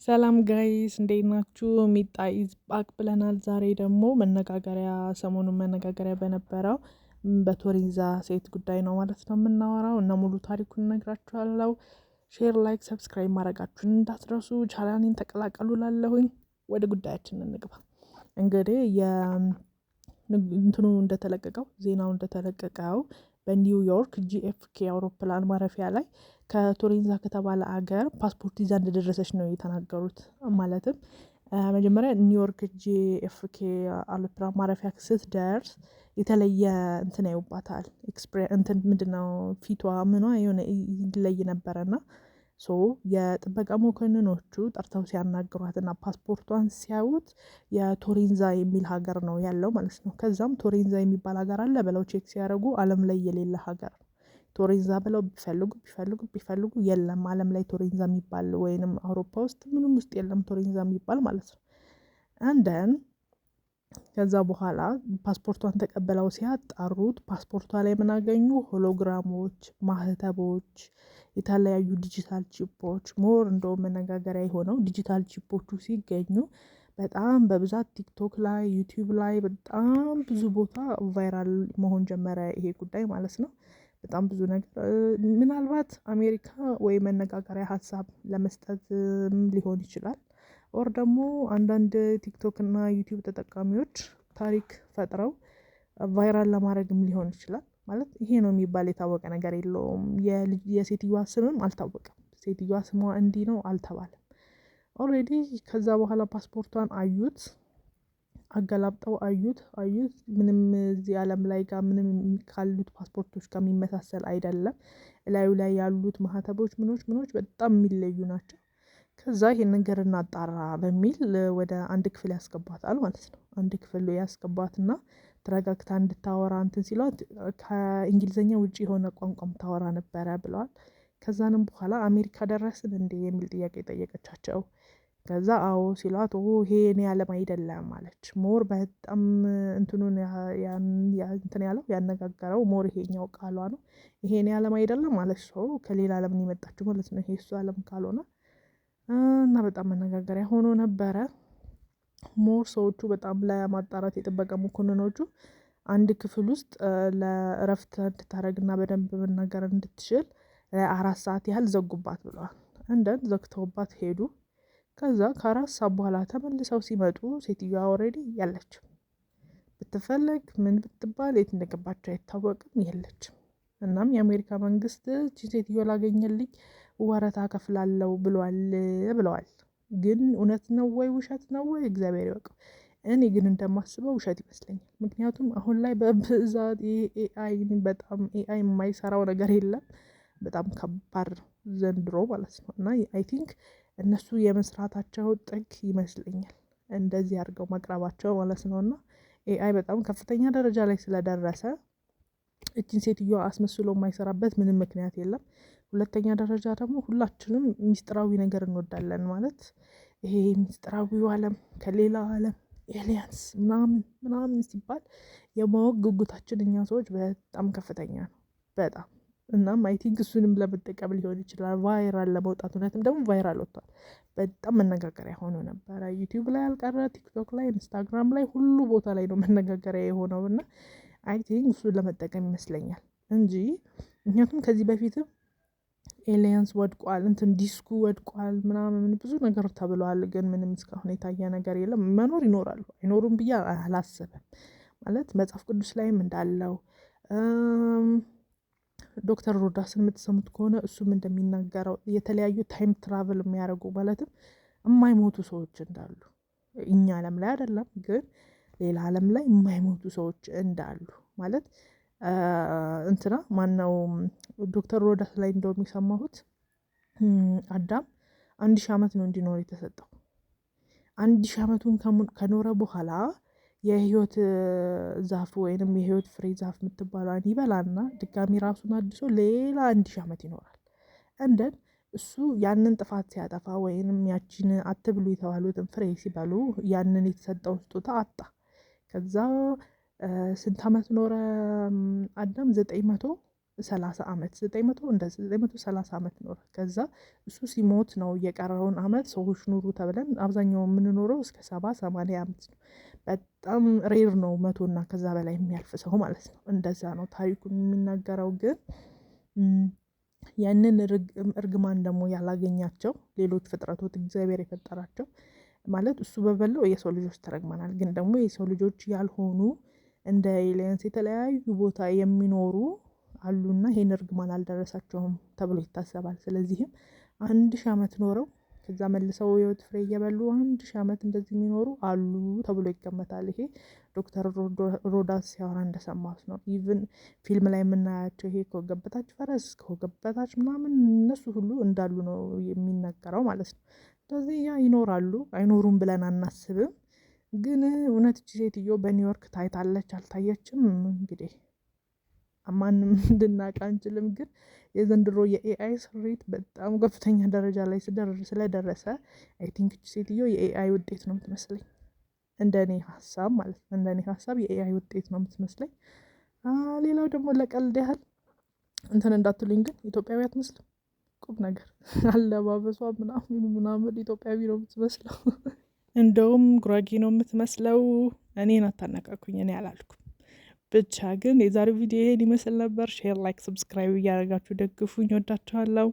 ሰላም ጋይስ እንዴት ናችሁ? ሚጣ ኢዝ ባክ ብለናል። ዛሬ ደግሞ ሰሞኑን መነጋገሪያ በነበረው በቶሪንዛ ሴት ጉዳይ ነው ማለት ነው የምናወራው እና ሙሉ ታሪኩን እነግራችኋለሁ። ሼር፣ ላይክ፣ ሰብስክራይብ ማድረጋችሁን እንዳትረሱ። ቻናሌን ተቀላቀሉ ላለሁኝ። ወደ ጉዳያችን እንግባ። እንግዲህ እንትኑ እንደተለቀቀው ዜናው እንደተለቀቀው በኒውዮርክ ጂኤፍኬ አውሮፕላን ማረፊያ ላይ ከቶሪንዛ ከተባለ አገር ፓስፖርት ይዛ እንደደረሰች ነው የተናገሩት። ማለትም መጀመሪያ ኒውዮርክ ጂኤፍኬ አውሮፕላን ማረፊያ ስትደርስ የተለየ እንትን ያዩባታል። እንትን ምንድነው ፊቷ ምኗ የሆነ ይለይ ነበረና የጥበቃ መኮንኖቹ ጠርተው ሲያናግሯትና ፓስፖርቷን ሲያዩት የቶሪንዛ የሚል ሀገር ነው ያለው ማለት ነው። ከዛም ቶሪንዛ የሚባል ሀገር አለ ብለው ቼክ ሲያደርጉ ዓለም ላይ የሌለ ሀገር ነው። ቶሪንዛ ብለው ቢፈልጉ የለም ዓለም ላይ ቶሪንዛ የሚባል ወይንም አውሮፓ ውስጥ ምንም ውስጥ የለም ቶሪንዛ የሚባል ማለት ነው። አንደን ከዛ በኋላ ፓስፖርቷን ተቀበለው ሲያጣሩት ፓስፖርቷ ላይ ምን አገኙ? ሆሎግራሞች፣ ማህተቦች፣ የተለያዩ ዲጂታል ቺፖች ሞር እንደውም መነጋገሪያ የሆነው ዲጂታል ቺፖቹ ሲገኙ በጣም በብዛት ቲክቶክ ላይ ዩቲዩብ ላይ በጣም ብዙ ቦታ ቫይራል መሆን ጀመረ ይሄ ጉዳይ ማለት ነው። በጣም ብዙ ነገር ምናልባት አሜሪካ ወይ መነጋገሪያ ሀሳብ ለመስጠት ሊሆን ይችላል። ኦር ደግሞ አንዳንድ ቲክቶክ እና ዩቲዩብ ተጠቃሚዎች ታሪክ ፈጥረው ቫይራል ለማድረግም ሊሆን ይችላል። ማለት ይሄ ነው የሚባል የታወቀ ነገር የለውም። የሴትዮዋ ስምም አልታወቀም። ሴትዮዋ ስሟ እንዲህ ነው አልተባለም። ኦልሬዲ ከዛ በኋላ ፓስፖርቷን አዩት፣ አገላብጠው አዩት ምንም እዚህ ዓለም ላይ ጋር ምንም ካሉት ፓስፖርቶች ጋር የሚመሳሰል አይደለም። እላዩ ላይ ያሉት ማህተቦች ምኖች በጣም የሚለዩ ናቸው። ከዛ ይሄን ነገር እናጣራ በሚል ወደ አንድ ክፍል ያስገባታል ማለት ነው። አንድ ክፍል ያስገባትና ተረጋግታ እንድታወራ እንትን ሲሏት ከእንግሊዘኛ ውጪ የሆነ ቋንቋም ታወራ ነበረ ብለዋል። ከዛንም በኋላ አሜሪካ ደረስን እንዴ የሚል ጥያቄ ጠየቀቻቸው። ከዛ አዎ ሲሏት ይሄ እኔ ዓለም አይደለም አለች። ሞር በጣም እንትኑን እንትን ያለው ያነጋገረው ሞር ይሄኛው ቃሏ ነው። ይሄ እኔ ዓለም አይደለም አለች። ሰው ከሌላ ዓለም ነው የመጣችው ማለት ነው። ይሄ እሱ ዓለም ካልሆነ እና በጣም መነጋገሪያ ሆኖ ነበረ። ሞር ሰዎቹ በጣም ለማጣራት የጥበቃ መኮንኖቹ አንድ ክፍል ውስጥ ለእረፍት እንድታደርግና በደንብ መናገር እንድትችል 4 ሰዓት ያህል ዘጉባት ብለዋል። እንደን ዘግተውባት ሄዱ። ከዛ ከ4 ሰዓት በኋላ ተመልሰው ሲመጡ ሴትዮዋ ኦልሬዲ ያለችም ብትፈለግ ምን ብትባል የት እንደገባች አይታወቅም፣ የለችም። እናም የአሜሪካ መንግስት እቺ ሴትዮ ላገኘልኝ ወረታ ከፍላለው ብለዋል። ግን እውነት ነው ወይ ውሸት ነው ወይ እግዚአብሔር ይወቀው። እኔ ግን እንደማስበው ውሸት ይመስለኛል። ምክንያቱም አሁን ላይ በብዛት ኤአይ በጣም ኤአይ የማይሰራው ነገር የለም። በጣም ከባድ ነው ዘንድሮ ማለት ነው። እና አይ ቲንክ እነሱ የመስራታቸው ጥግ ይመስለኛል እንደዚህ አድርገው ማቅረባቸው ማለት ነው። እና ኤአይ በጣም ከፍተኛ ደረጃ ላይ ስለደረሰ እችን ሴትዮዋ አስመስሎ የማይሰራበት ምንም ምክንያት የለም። ሁለተኛ ደረጃ ደግሞ ሁላችንም ሚስጥራዊ ነገር እንወዳለን ማለት ይሄ ሚስጥራዊው ዓለም ከሌላ ዓለም ኤሊያንስ ምናምን ሲባል የማወቅ ጉጉታችን እኛ ሰዎች በጣም ከፍተኛ ነው። በጣም እናም አይ ቲንክ እሱንም ለመጠቀም ሊሆን ይችላል ቫይራል ለመውጣት። እውነትም ደግሞ ቫይራል ወጥቷል። በጣም መነጋገሪያ ሆኖ ነበረ። ዩቲዩብ ላይ አልቀረ፣ ቲክቶክ ላይ፣ ኢንስታግራም ላይ ሁሉ ቦታ ላይ ነው መነጋገሪያ የሆነው እና አይ ቲንክ እሱን ለመጠቀም ይመስለኛል እንጂ ምክንያቱም ከዚህ በፊትም ኤሊያንስ ወድቋል፣ እንትን ዲስኩ ወድቋል ምናምን ብዙ ነገር ተብሏል። ግን ምንም እስካሁን የታየ ነገር የለም። መኖር ይኖራሉ አይኖሩም ብዬ አላስብም። ማለት መጽሐፍ ቅዱስ ላይም እንዳለው ዶክተር ሮዳስን የምትሰሙት ከሆነ እሱም እንደሚናገረው የተለያዩ ታይም ትራቭል የሚያደርጉ ማለትም የማይሞቱ ሰዎች እንዳሉ እኛ ዓለም ላይ አይደለም ግን ሌላ ዓለም ላይ የማይሞቱ ሰዎች እንዳሉ ማለት እንትና ማነው ዶክተር ሮዳስ ላይ እንደውም የሰማሁት አዳም 1000 ዓመት ነው እንዲኖር የተሰጠው። 1000 ዓመቱን ከኖረ በኋላ የህይወት ዛፍ ወይንም የህይወት ፍሬ ዛፍ የምትባለዋን ይበላና ድጋሚ ራሱን አድሶ ሌላ 1000 ዓመት ይኖራል። እንደን እሱ ያንን ጥፋት ሲያጠፋ ወይንም ያቺን አትብሉ የተባሉትን ፍሬ ሲበሉ ያንን የተሰጠውን ስጦታ አጣ። ከዛ ስንት ዓመት ኖረ አዳም? 900 30 ዓመት 900 እንደዚህ 930 ዓመት ኖረ። ከዛ እሱ ሲሞት ነው የቀረውን ዓመት ሰዎች ኑሩ ተብለን አብዛኛው የምንኖረው እስከ 70-80 ዓመት ነው። በጣም ሬር ነው 100 እና ከዛ በላይ የሚያልፍ ሰው ማለት ነው። እንደዛ ነው ታሪኩን የሚናገረው። ግን ያንን እርግማን ደግሞ ያላገኛቸው ሌሎች ፍጥረቶች እግዚአብሔር የፈጠራቸው ማለት እሱ በበለው የሰው ልጆች ተረግመናል። ግን ደግሞ የሰው ልጆች ያልሆኑ እንደ ኤሊየንስ የተለያዩ ቦታ የሚኖሩ አሉና ይሄን እርግማን አልደረሳቸውም ተብሎ ይታሰባል። ስለዚህም 1000 ዓመት ኖረው ከዛ መልሰው የህይወት ፍሬ እየበሉ 1000 ዓመት እንደዚህ የሚኖሩ አሉ ተብሎ ይገመታል። ይሄ ዶክተር ሮዳስ ሲያወራ እንደሰማሁት ነው። ኢቭን ፊልም ላይ የምናያቸው ይሄ ከወገብ በታች ፈረስ ከወገብ በታች ምናምን እነሱ ሁሉ እንዳሉ ነው የሚነገረው ማለት ነው። ስለዚህ ያ ይኖራሉ አይኖሩም ብለን አናስብም። ግን እውነት እቺ ሴትዮ በኒውዮርክ ታይታለች አልታየችም እንግዲህ ማንም እንድናውቅ አንችልም። ግን የዘንድሮ የኤአይ ስሪት በጣም ከፍተኛ ደረጃ ላይ ስለደረሰ አይ ቲንክ እቺ ሴትዮ የኤአይ ውጤት ነው የምትመስለኝ። እንደኔ ሀሳብ ማለት ነው። እንደኔ ሀሳብ የኤአይ ውጤት ነው የምትመስለኝ። ሌላው ደግሞ ለቀልድ ያህል እንትን እንዳትሉኝ ግን ኢትዮጵያዊ አትመስልም። ቁም ነገር አለባበሷ ምናምን ኢትዮጵያዊ ነው የምትመስለው። እንደውም ጉራጌ ነው የምትመስለው። እኔን አታነቃኩኝ፣ እኔ አላልኩም። ብቻ ግን የዛሬው ቪዲዮ ይሄን ይመስል ነበር። ሼር፣ ላይክ፣ ሰብስክራይብ እያደረጋችሁ ደግፉኝ። ወዳችኋለሁ።